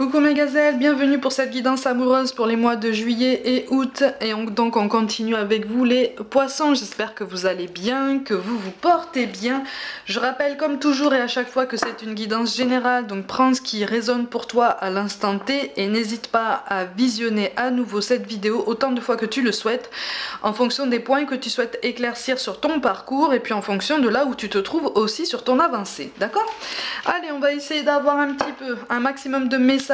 Coucou mes gazelles, bienvenue pour cette guidance amoureuse pour les mois de juillet et août. Et donc on continue avec vous les poissons. J'espère que vous allez bien, que vous vous portez bien. Je rappelle comme toujours et à chaque fois que c'est une guidance générale, donc prends ce qui résonne pour toi à l'instant T et n'hésite pas à visionner à nouveau cette vidéo autant de fois que tu le souhaites, en fonction des points que tu souhaites éclaircir sur ton parcours et puis en fonction de là où tu te trouves aussi sur ton avancée, d'accord? Allez, on va essayer d'avoir un petit peu, un maximum de messages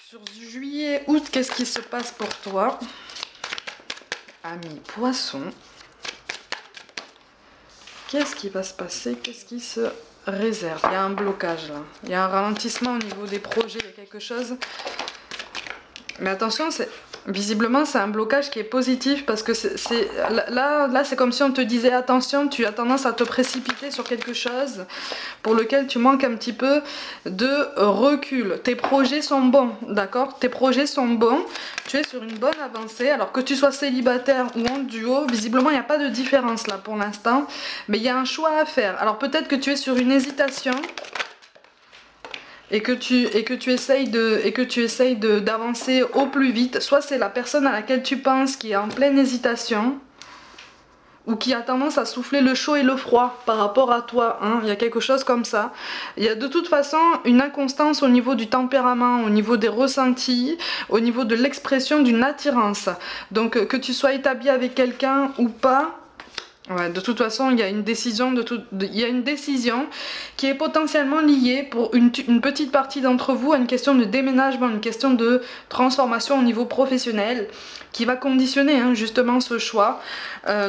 sur juillet, août. Qu'est-ce qui se passe pour toi, ami poisson? Qu'est-ce qui va se passer? Qu'est-ce qui se réserve? Il y a un blocage là, il y a un ralentissement au niveau des projets, il y a quelque chose. Mais attention, visiblement c'est un blocage qui est positif parce que là c'est comme si on te disait attention, tu as tendance à te précipiter sur quelque chose pour lequel tu manques un petit peu de recul. Tes projets sont bons, d'accord? Tes projets sont bons, tu es sur une bonne avancée. Alors que tu sois célibataire ou en duo, visiblement il n'y a pas de différence là pour l'instant, mais il y a un choix à faire. Alors peut-être que tu es sur une hésitation et que tu essayes d'avancer au plus vite. Soit c'est la personne à laquelle tu penses qui est en pleine hésitation ou qui a tendance à souffler le chaud et le froid par rapport à toi, hein. Il y a quelque chose comme ça. Il y a de toute façon une inconstance au niveau du tempérament, au niveau des ressentis, au niveau de l'expression d'une attirance. Donc que tu sois établi avec quelqu'un ou pas, ouais, de toute façon, il y a une décision, qui est potentiellement liée pour une petite partie d'entre vous à une question de déménagement, une question de transformation au niveau professionnel qui va conditionner hein, justement ce choix.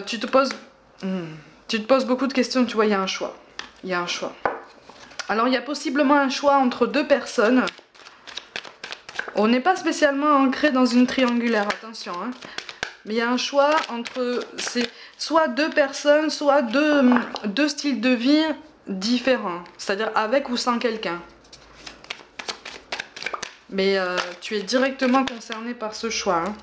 Tu te poses beaucoup de questions, tu vois, il y a un choix. Il y a un choix. Alors il y a possiblement un choix entre deux personnes. On n'est pas spécialement ancré dans une triangulaire, attention, hein. Mais il y a un choix entre soit deux personnes, soit deux styles de vie différents. C'est-à-dire avec ou sans quelqu'un. Mais tu es directement concerné par ce choix. Hein.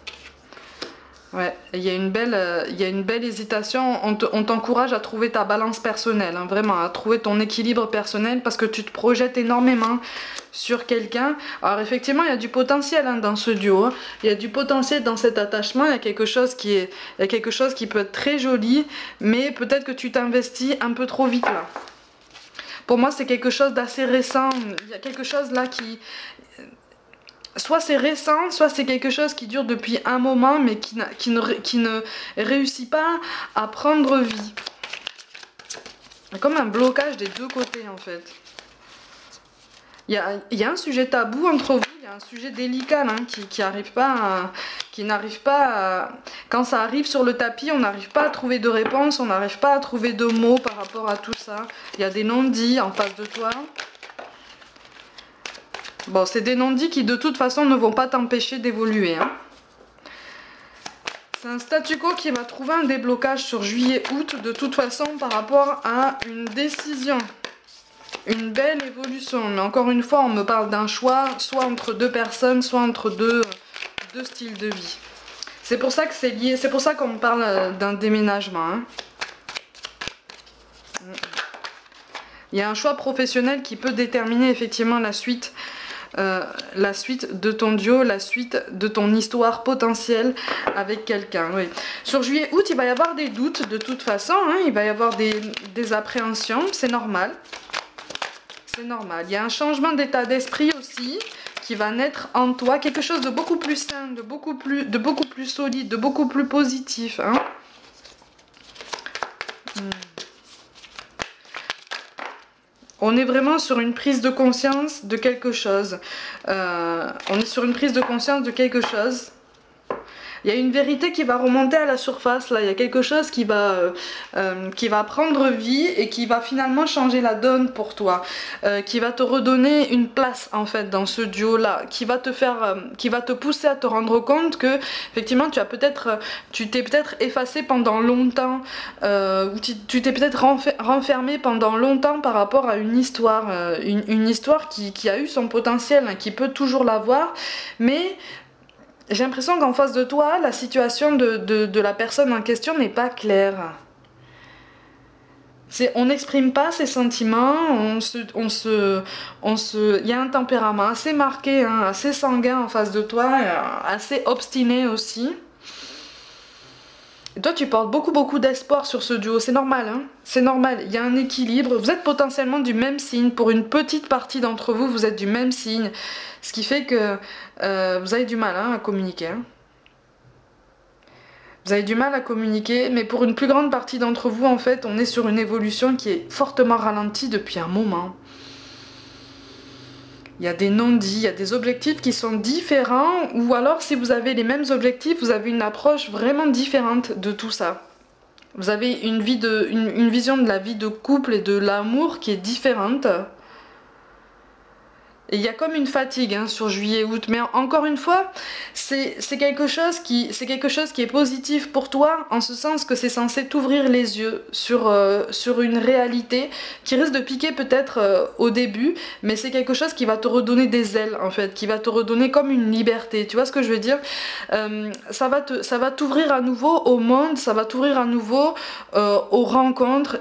Ouais, il y a une belle hésitation. On t'encourage à trouver ta balance personnelle, hein, vraiment, à trouver ton équilibre personnel parce que tu te projettes énormément sur quelqu'un. Alors effectivement, il y a du potentiel hein, dans ce duo. Hein. Il y a du potentiel dans cet attachement. Il y a quelque chose qui peut être très joli, mais peut-être que tu t'investis un peu trop vite là. Pour moi, c'est quelque chose d'assez récent. Il y a quelque chose là qui... Soit c'est récent, soit c'est quelque chose qui dure depuis un moment, mais qui ne réussit pas à prendre vie. Il y a comme un blocage des deux côtés en fait. Il y a un sujet tabou entre vous, il y a un sujet délicat hein, qui n'arrive pas à... Quand ça arrive sur le tapis, on n'arrive pas à trouver de réponse, on n'arrive pas à trouver de mots par rapport à tout ça. Il y a des non-dits en face de toi. Bon, c'est des non-dits qui de toute façon ne vont pas t'empêcher d'évoluer. Hein. C'est un statu quo qui va trouver un déblocage sur juillet-août de toute façon par rapport à une décision. Une belle évolution. Mais encore une fois, on me parle d'un choix, soit entre deux personnes, soit entre deux styles de vie. C'est pour ça que c'est lié, c'est pour ça qu'on me parle d'un déménagement. Hein. Il y a un choix professionnel qui peut déterminer effectivement la suite de ton duo, la suite de ton histoire potentielle avec quelqu'un. Oui. Sur juillet-août, il va y avoir des doutes de toute façon, hein, il va y avoir des appréhensions, c'est normal. C'est normal. Il y a un changement d'état d'esprit aussi qui va naître en toi, quelque chose de beaucoup plus sain, de beaucoup plus solide, de beaucoup plus positif. Hein. On est vraiment sur une prise de conscience de quelque chose. On est sur une prise de conscience de quelque chose. Il y a une vérité qui va remonter à la surface, là. Il y a quelque chose qui va prendre vie et qui va finalement changer la donne pour toi. Qui va te redonner une place, en fait, dans ce duo-là. Qui va te pousser à te rendre compte que, effectivement, tu t'es peut-être effacé pendant longtemps. Ou tu t'es peut-être renfermé pendant longtemps par rapport à une histoire. Une histoire qui a eu son potentiel, hein, qui peut toujours l'avoir. Mais... j'ai l'impression qu'en face de toi, la situation de la personne en question n'est pas claire. On n'exprime pas ses sentiments, il y a un tempérament assez marqué, hein, assez sanguin en face de toi, assez obstiné aussi. Et toi tu portes beaucoup d'espoir sur ce duo, c'est normal, hein, c'est normal, il y a un équilibre, vous êtes potentiellement du même signe, pour une petite partie d'entre vous, vous êtes du même signe, ce qui fait que vous avez du mal, hein, à communiquer. Hein. Vous avez du mal à communiquer, mais pour une plus grande partie d'entre vous, en fait, on est sur une évolution qui est fortement ralentie depuis un moment. Il y a des non-dits, il y a des objectifs qui sont différents, ou alors si vous avez les mêmes objectifs, vous avez une approche vraiment différente de tout ça. Vous avez une vision de la vie de couple et de l'amour qui est différente. Et il y a comme une fatigue, hein, sur juillet-août, mais encore une fois, c'est quelque chose qui est positif pour toi, en ce sens que c'est censé t'ouvrir les yeux sur une réalité qui risque de piquer peut-être au début, mais c'est quelque chose qui va te redonner des ailes en fait, qui va te redonner comme une liberté, tu vois ce que je veux dire? Ça va t'ouvrir à nouveau au monde, ça va t'ouvrir à nouveau aux rencontres.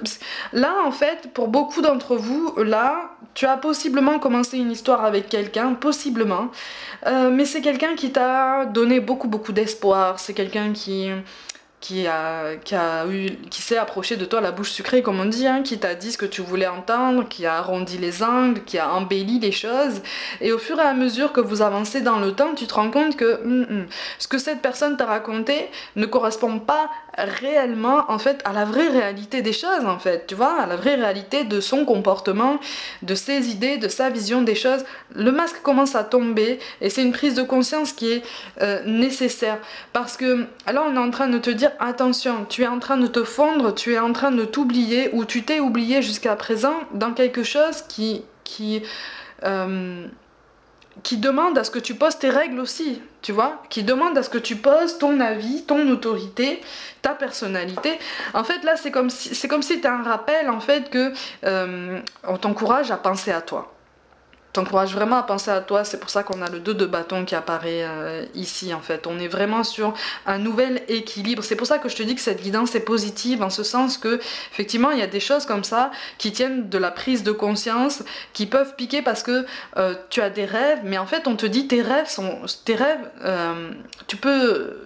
Là en fait, pour beaucoup d'entre vous, là, tu as possiblement commencé une histoire avec quelqu'un, possiblement, mais c'est quelqu'un qui t'a donné beaucoup d'espoir, c'est quelqu'un qui s'est approché de toi la bouche sucrée comme on dit, hein, qui t'a dit ce que tu voulais entendre, qui a arrondi les angles, qui a embelli les choses, et au fur et à mesure que vous avancez dans le temps, tu te rends compte que ce que cette personne t'a raconté ne correspond pas réellement en fait à la vraie réalité des choses en fait, tu vois, à la vraie réalité de son comportement, de ses idées, de sa vision des choses. Le masque commence à tomber et c'est une prise de conscience qui est nécessaire, parce que alors on est en train de te dire attention, tu es en train de te fondre, tu es en train de t'oublier, ou tu t'es oublié jusqu'à présent dans quelque chose qui demande à ce que tu poses tes règles aussi, tu vois, qui demande à ce que tu poses ton avis, ton autorité, ta personnalité. En fait là c'est comme si t'as un rappel en fait que on t'encourage à penser à toi. T'encourage vraiment à penser à toi, c'est pour ça qu'on a le 2 de bâton qui apparaît ici en fait. On est vraiment sur un nouvel équilibre. C'est pour ça que je te dis que cette guidance est positive, en ce sens que effectivement il y a des choses comme ça qui tiennent de la prise de conscience, qui peuvent piquer parce que tu as des rêves, mais en fait on te dit tes rêves, tu peux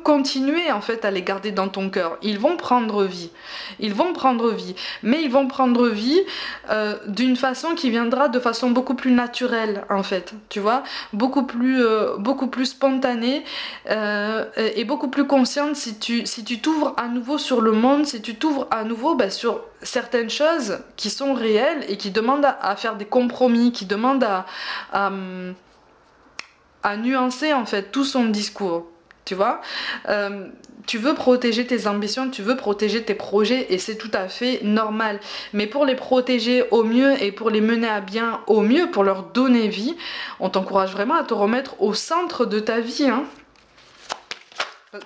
continuer en fait à les garder dans ton cœur. Ils vont prendre vie. Ils vont prendre vie. Mais ils vont prendre vie d'une façon qui viendra de façon beaucoup plus naturelle en fait. Tu vois, beaucoup plus spontanée et beaucoup plus consciente si tu t'ouvres à nouveau sur le monde, si tu t'ouvres à nouveau sur certaines choses qui sont réelles et qui demandent à faire des compromis, qui demandent à nuancer en fait tout son discours. Tu vois, tu veux protéger tes ambitions, tu veux protéger tes projets et c'est tout à fait normal. Mais pour les protéger au mieux et pour les mener à bien au mieux, pour leur donner vie, on t'encourage vraiment à te remettre au centre de ta vie. Hein.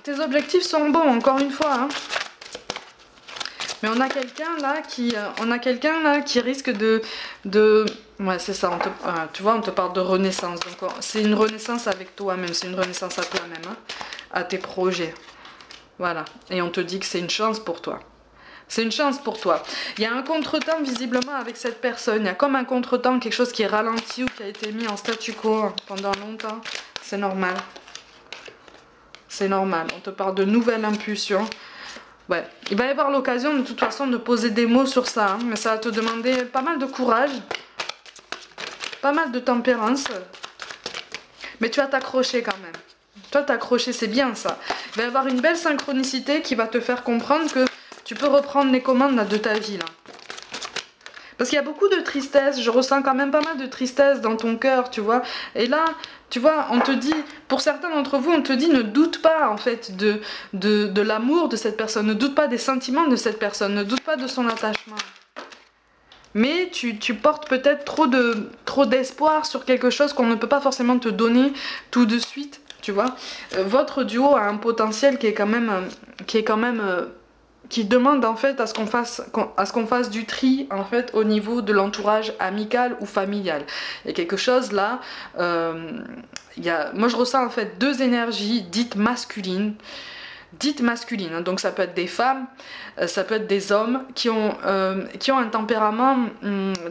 Tes objectifs sont bons, encore une fois. Hein. Mais on a quelqu'un là qui risque de ouais c'est ça, tu vois, on te parle de renaissance, donc c'est une renaissance avec toi-même, c'est une renaissance à toi-même, hein, à tes projets, voilà, et on te dit que c'est une chance pour toi. C'est une chance pour toi. Il y a un contretemps visiblement avec cette personne, il y a comme un contretemps, quelque chose qui est ralenti ou qui a été mis en statu quo pendant longtemps, c'est normal. C'est normal, on te parle de nouvelles impulsions. Ouais, il va y avoir l'occasion de toute façon de poser des mots sur ça, hein, mais ça va te demander pas mal de courage, pas mal de tempérance, mais tu vas t'accrocher quand même. Tu vas t'accrocher, c'est bien ça. Il va y avoir une belle synchronicité qui va te faire comprendre que tu peux reprendre les commandes là, de ta vie là. Parce qu'il y a beaucoup de tristesse, je ressens quand même pas mal de tristesse dans ton cœur, tu vois. Et là, tu vois, on te dit, pour certains d'entre vous, on te dit ne doute pas en fait de l'amour de cette personne, ne doute pas des sentiments de cette personne, ne doute pas de son attachement. Mais tu portes peut-être trop d'espoir sur quelque chose qu'on ne peut pas forcément te donner tout de suite, tu vois. Votre duo a un potentiel qui demande en fait à ce qu'on fasse du tri en fait au niveau de l'entourage amical ou familial. Il y a quelque chose là, moi je ressens en fait 2 énergies dites masculines, dites masculines, hein. Donc ça peut être des femmes, ça peut être des hommes qui ont un tempérament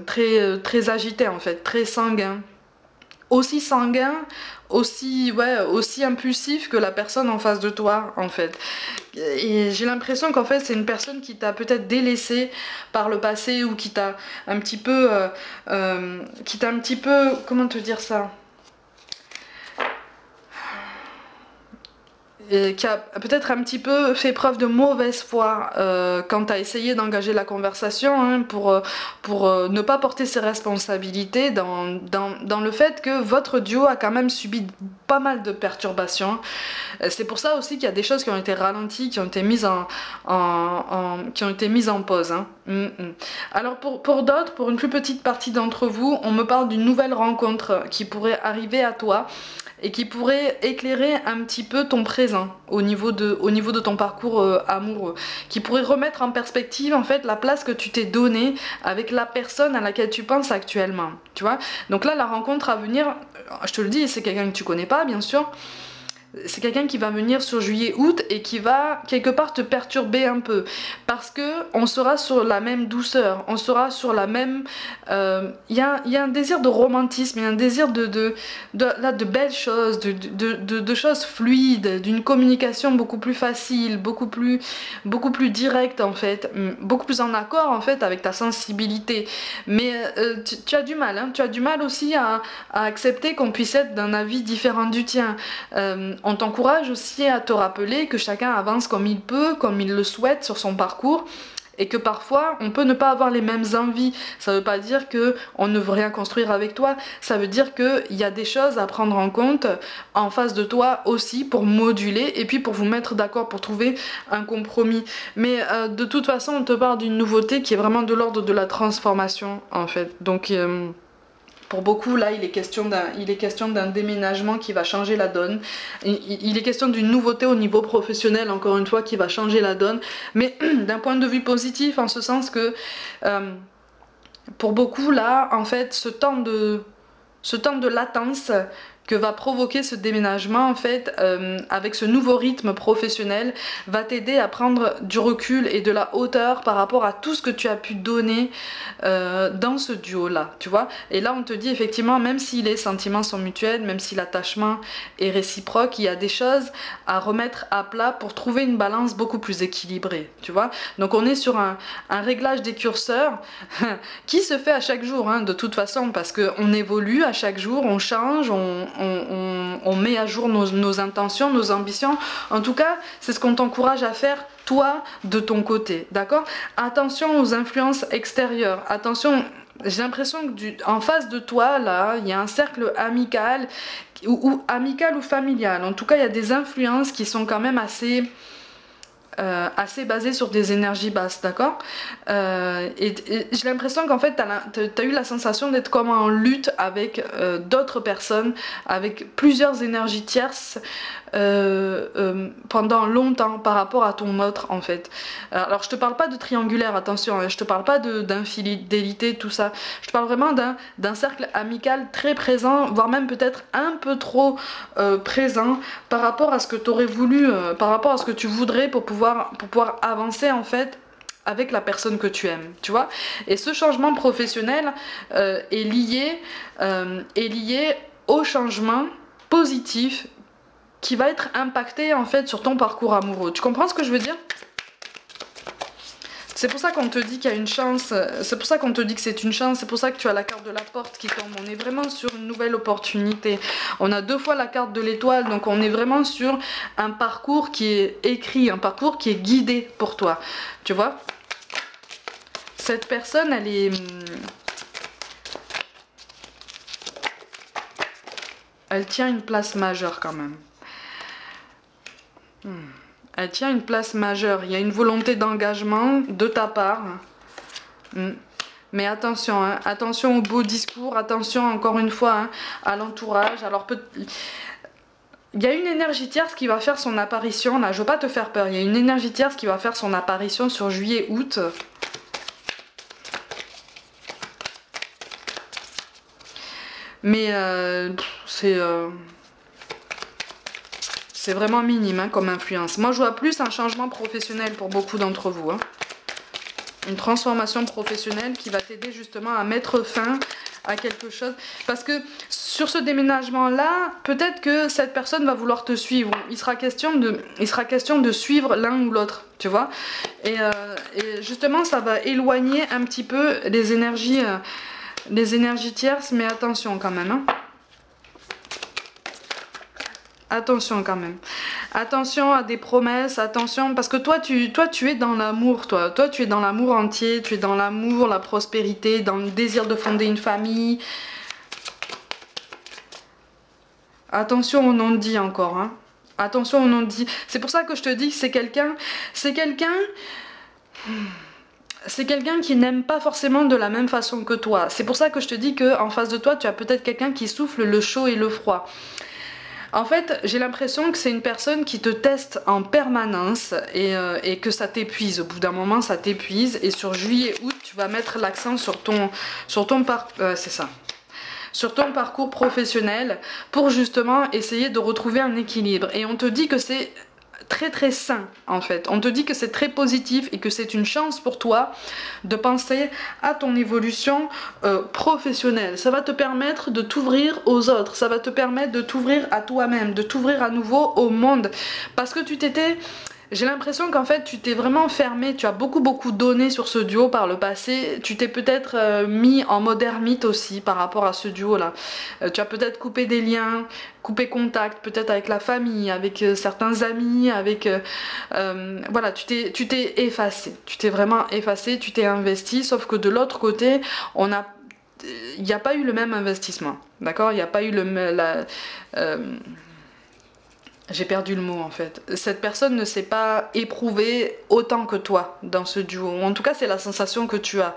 très agité en fait, très sanguin. Aussi sanguin, aussi impulsif que la personne en face de toi en fait. Et j'ai l'impression qu'en fait c'est une personne qui t'a peut-être délaissé par le passé ou qui t'a un petit peu comment te dire ça, qui a peut-être un petit peu fait preuve de mauvaise foi quand tu as essayé d'engager la conversation, hein, pour ne pas porter ses responsabilités dans le fait que votre duo a quand même subi pas mal de perturbations. C'est pour ça aussi qu'il y a des choses qui ont été ralenties, qui ont été mises en pause. Hein. Alors pour d'autres, pour une plus petite partie d'entre vous, on me parle d'une nouvelle rencontre qui pourrait arriver à toi et qui pourrait éclairer un petit peu ton présent au niveau de ton parcours amoureux, qui pourrait remettre en perspective en fait la place que tu t'es donnée avec la personne à laquelle tu penses actuellement, tu vois. Donc là la rencontre à venir, je te le dis, c'est quelqu'un que tu connais pas bien sûr. C'est quelqu'un qui va venir sur juillet-août et qui va quelque part te perturber un peu parce que on sera sur la même douceur, on sera sur la même... Il y a un désir de romantisme, il y a un désir de belles choses, de choses fluides, d'une communication beaucoup plus facile, beaucoup plus directe en fait, beaucoup plus en accord en fait avec ta sensibilité. Mais tu as du mal, hein, tu as du mal aussi à accepter qu'on puisse être d'un avis différent du tien. On t'encourage aussi à te rappeler que chacun avance comme il peut, comme il le souhaite sur son parcours et que parfois on peut ne pas avoir les mêmes envies. Ça veut pas dire que on ne veut rien construire avec toi, ça veut dire qu'il y a des choses à prendre en compte en face de toi aussi pour moduler et puis pour vous mettre d'accord, pour trouver un compromis. Mais de toute façon on te parle d'une nouveauté qui est vraiment de l'ordre de la transformation en fait. Donc pour beaucoup, là, il est question d'un déménagement qui va changer la donne. Il est question d'une nouveauté au niveau professionnel, encore une fois, qui va changer la donne. Mais d'un point de vue positif, en ce sens que, pour beaucoup, là, en fait, ce temps de latence que va provoquer ce déménagement en fait avec ce nouveau rythme professionnel va t'aider à prendre du recul et de la hauteur par rapport à tout ce que tu as pu donner dans ce duo là, tu vois. Et là on te dit effectivement, même si les sentiments sont mutuels, même si l'attachement est réciproque, il y a des choses à remettre à plat pour trouver une balance beaucoup plus équilibrée, tu vois. Donc on est sur un réglage des curseurs qui se fait à chaque jour, hein, de toute façon, parce qu'on évolue à chaque jour, on change, on met à jour nos intentions, nos ambitions. En tout cas, c'est ce qu'on t'encourage à faire, toi, de ton côté, d'accord? Attention aux influences extérieures, attention, j'ai l'impression que en face de toi, là, il y a un cercle amical, ou amical ou familial. En tout cas, il y a des influences qui sont quand même assez basées sur des énergies basses, d'accord, et j'ai l'impression qu'en fait t'as eu la sensation d'être comme en lutte avec d'autres personnes, avec plusieurs énergies tierces pendant longtemps par rapport à ton autre en fait. Alors je te parle pas de triangulaire, attention, hein, je te parle pas d'infidélité, tout ça, je te parle vraiment d'un cercle amical très présent, voire même peut-être un peu trop présent par rapport à ce que tu aurais voulu, par rapport à ce que tu voudrais pour pouvoir avancer en fait avec la personne que tu aimes, tu vois. Et ce changement professionnel est lié au changement positif qui va être impacté en fait sur ton parcours amoureux. Tu comprends ce que je veux dire? C'est pour ça qu'on te dit qu'il y a une chance, c'est pour ça qu'on te dit que c'est une chance, c'est pour ça que tu as la carte de la porte qui tombe. On est vraiment sur une nouvelle opportunité. On a 2 fois la carte de l'étoile, donc on est vraiment sur un parcours qui est écrit, un parcours qui est guidé pour toi. Tu vois? Cette personne, elle tient une place majeure quand même. Elle tient une place majeure. Il y a une volonté d'engagement de ta part. Mais attention, hein, attention aux beaux discours, attention encore une fois, hein, à l'entourage. Alors il y a une énergie tierce qui va faire son apparition, là, je veux pas te faire peur, il y a une énergie tierce qui va faire son apparition sur juillet-août. C'est C'est vraiment minime hein, comme influence. Moi, je vois plus un changement professionnel pour beaucoup d'entre vous. Hein. Une transformation professionnelle qui va t'aider justement à mettre fin à quelque chose. Parce que sur ce déménagement-là, peut-être que cette personne va vouloir te suivre. Il sera question de suivre l'un ou l'autre, tu vois. Et justement, ça va éloigner un petit peu les énergies tierces, mais attention quand même. Hein. Attention quand même. Attention à des promesses, attention, parce que toi tu es dans l'amour, toi tu es dans l'amour entier, tu es dans l'amour, la prospérité, dans le désir de fonder une famille. Attention au non-dit encore, hein. Attention au non-dit. C'est pour ça que je te dis que c'est quelqu'un qui n'aime pas forcément de la même façon que toi. C'est pour ça que je te dis qu'en face de toi, tu as peut-être quelqu'un qui souffle le chaud et le froid. En fait, j'ai l'impression que c'est une personne qui te teste en permanence et que ça t'épuise. Au bout d'un moment, ça t'épuise. Et sur juillet-août, tu vas mettre l'accent sur ton parcours professionnel pour justement essayer de retrouver un équilibre. Et on te dit que c'est très très sain en fait. On te dit que c'est très positif et que c'est une chance pour toi de penser à ton évolution professionnelle. Ça va te permettre de t'ouvrir aux autres, ça va te permettre de t'ouvrir à toi-même, de t'ouvrir à nouveau au monde. Parce que j'ai l'impression qu'en fait tu t'es vraiment fermé, tu as beaucoup donné sur ce duo par le passé, tu t'es peut-être mis en mode ermite aussi par rapport à ce duo là. Tu as peut-être coupé des liens, coupé contact peut-être avec la famille, avec certains amis, avec... voilà, tu t'es effacé, tu t'es vraiment effacé, tu t'es investi, sauf que de l'autre côté, il n'y a pas eu le même investissement, d'accord? Il n'y a pas eu j'ai perdu le mot en fait. Cette personne ne s'est pas éprouvée autant que toi dans ce duo. En tout cas, c'est la sensation que tu as.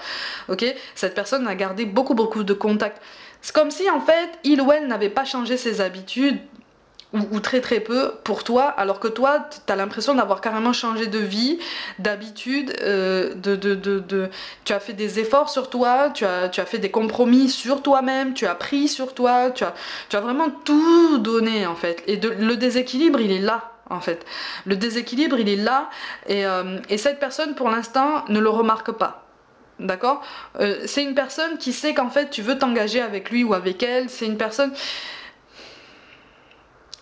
Ok? Cette personne a gardé beaucoup de contacts. C'est comme si en fait, il ou elle n'avait pas changé ses habitudes ou très peu pour toi, alors que toi, tu as l'impression d'avoir carrément changé de vie, d'habitude, tu as fait des efforts sur toi, tu as fait des compromis sur toi-même, tu as pris sur toi, tu as vraiment tout donné en fait. Et le déséquilibre, il est là. En fait, le déséquilibre il est là et cette personne pour l'instant ne le remarque pas. D'accord? C'est une personne qui sait qu'en fait tu veux t'engager avec lui ou avec elle. C'est une personne...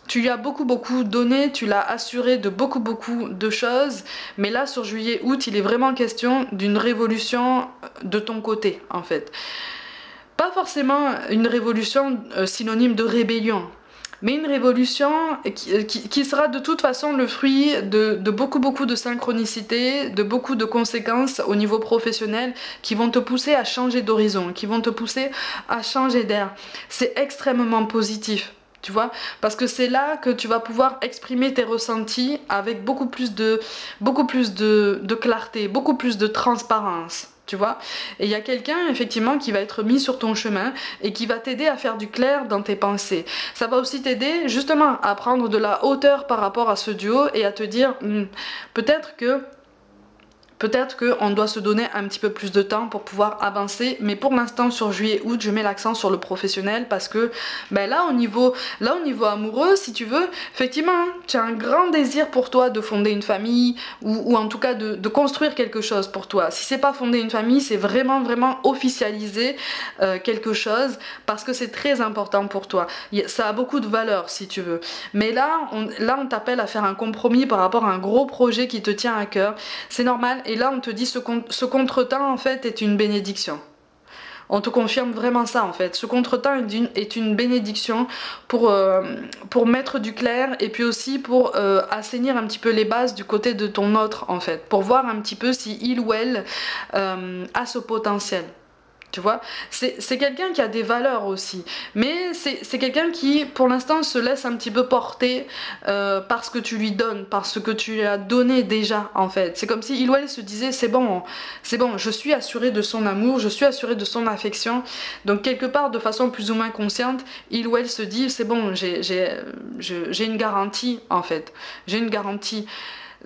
Tu lui as beaucoup donné, tu l'as assuré de beaucoup de choses, mais là sur juillet-août, il est vraiment question d'une révolution de ton côté en fait. Pas forcément une révolution synonyme de rébellion, mais une révolution qui sera de toute façon le fruit de beaucoup de synchronicité, de beaucoup de conséquences au niveau professionnel qui vont te pousser à changer d'horizon, qui vont te pousser à changer d'air. C'est extrêmement positif. Tu vois, parce que c'est là que tu vas pouvoir exprimer tes ressentis avec beaucoup plus de clarté, beaucoup plus de transparence. Tu vois, et il y a quelqu'un effectivement qui va être mis sur ton chemin et qui va t'aider à faire du clair dans tes pensées. Ça va aussi t'aider justement à prendre de la hauteur par rapport à ce duo et à te dire peut-être qu'on doit se donner un petit peu plus de temps pour pouvoir avancer, mais pour l'instant sur juillet-août je mets l'accent sur le professionnel parce que ben là au niveau amoureux, si tu veux, effectivement tu as un grand désir pour toi de fonder une famille ou en tout cas de construire quelque chose pour toi. Si c'est pas fonder une famille, c'est vraiment officialiser quelque chose parce que c'est très important pour toi. Ça a beaucoup de valeur si tu veux, mais là on t'appelle à faire un compromis par rapport à un gros projet qui te tient à cœur. C'est normal. Et là on te dit ce contretemps en fait est une bénédiction. On te confirme vraiment ça en fait. Ce contretemps est une bénédiction pour mettre du clair et puis aussi pour assainir un petit peu les bases du côté de ton autre en fait. Pour voir un petit peu si il ou elle a ce potentiel. Tu vois, c'est quelqu'un qui a des valeurs aussi, mais c'est quelqu'un qui pour l'instant se laisse un petit peu porter par ce que tu lui donnes, par ce que tu lui as donné déjà en fait. C'est comme si il ou elle se disait c'est bon, je suis assurée de son amour, je suis assurée de son affection, donc quelque part de façon plus ou moins consciente, il ou elle se dit c'est bon, j'ai une garantie en fait, j'ai une garantie.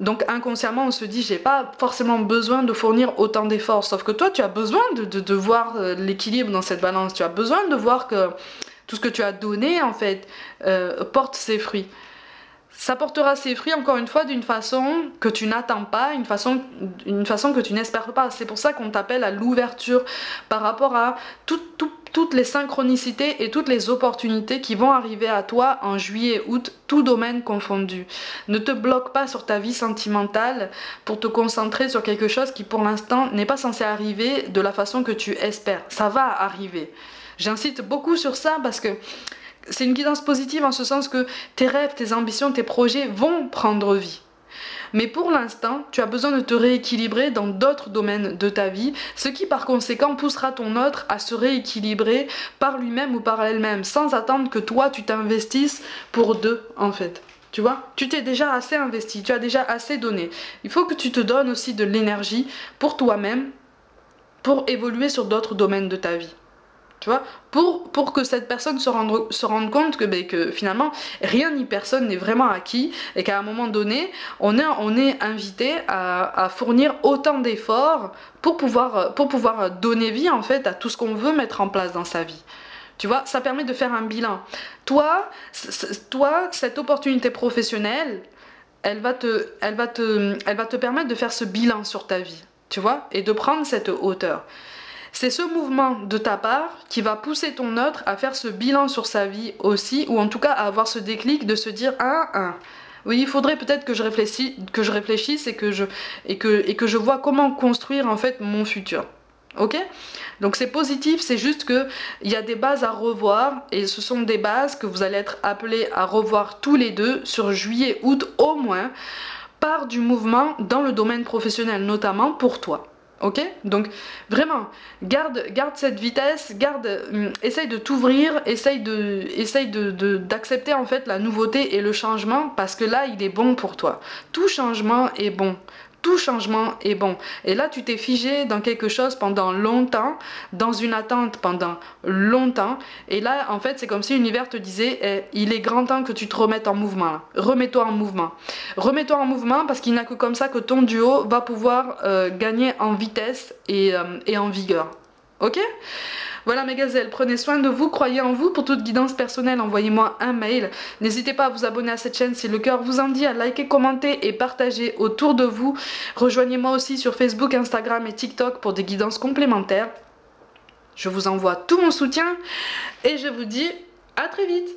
Donc inconsciemment on se dit j'ai pas forcément besoin de fournir autant d'efforts, sauf que toi tu as besoin de voir l'équilibre dans cette balance, tu as besoin de voir que tout ce que tu as donné en fait porte ses fruits. Ça portera ses fruits encore une fois d'une façon que tu n'attends pas, une façon que tu n'espères pas. C'est pour ça qu'on t'appelle à l'ouverture par rapport à toutes les synchronicités et toutes les opportunités qui vont arriver à toi en juillet, août, tout domaine confondu. Ne te bloque pas sur ta vie sentimentale pour te concentrer sur quelque chose qui pour l'instant n'est pas censé arriver de la façon que tu espères. Ça va arriver. J'insiste beaucoup sur ça parce que c'est une guidance positive en ce sens que tes rêves, tes ambitions, tes projets vont prendre vie. Mais pour l'instant, tu as besoin de te rééquilibrer dans d'autres domaines de ta vie, ce qui par conséquent poussera ton autre à se rééquilibrer par lui-même ou par elle-même, sans attendre que toi tu t'investisses pour deux en fait. Tu vois, tu t'es déjà assez investi, tu as déjà assez donné. Il faut que tu te donnes aussi de l'énergie pour toi-même, pour évoluer sur d'autres domaines de ta vie. Tu vois, pour que cette personne se rende compte que finalement rien ni personne n'est vraiment acquis et qu'à un moment donné on est invité à fournir autant d'efforts pour pouvoir donner vie en fait à tout ce qu'on veut mettre en place dans sa vie. Tu vois, ça permet de faire un bilan. Toi, cette opportunité professionnelle, elle va te permettre de faire ce bilan sur ta vie, tu vois, et de prendre cette hauteur. C'est ce mouvement de ta part qui va pousser ton autre à faire ce bilan sur sa vie aussi, ou en tout cas à avoir ce déclic de se dire oui, il faudrait peut-être que je réfléchisse et que je vois comment construire en fait mon futur. Ok? Donc c'est positif, c'est juste que il y a des bases à revoir et ce sont des bases que vous allez être appelés à revoir tous les deux sur juillet, août au moins, par du mouvement dans le domaine professionnel, notamment pour toi. Ok? Donc vraiment, garde cette vitesse, essaye de t'ouvrir, essaye d'accepter en fait la nouveauté et le changement parce que là il est bon pour toi. Tout changement est bon. Tout changement est bon. Et là, tu t'es figé dans quelque chose pendant longtemps, dans une attente pendant longtemps. Et là, en fait, c'est comme si l'univers te disait il est grand temps que tu te remettes en mouvement. Remets-toi en mouvement. Remets-toi en mouvement parce qu'il n'y a que comme ça que ton duo va pouvoir gagner en vitesse et en vigueur. Ok ? Voilà mes gazelles, prenez soin de vous, croyez en vous. Pour toute guidance personnelle, envoyez-moi un mail. N'hésitez pas à vous abonner à cette chaîne si le cœur vous en dit, à liker, commenter et partager autour de vous. Rejoignez-moi aussi sur Facebook, Instagram et TikTok pour des guidances complémentaires. Je vous envoie tout mon soutien et je vous dis à très vite.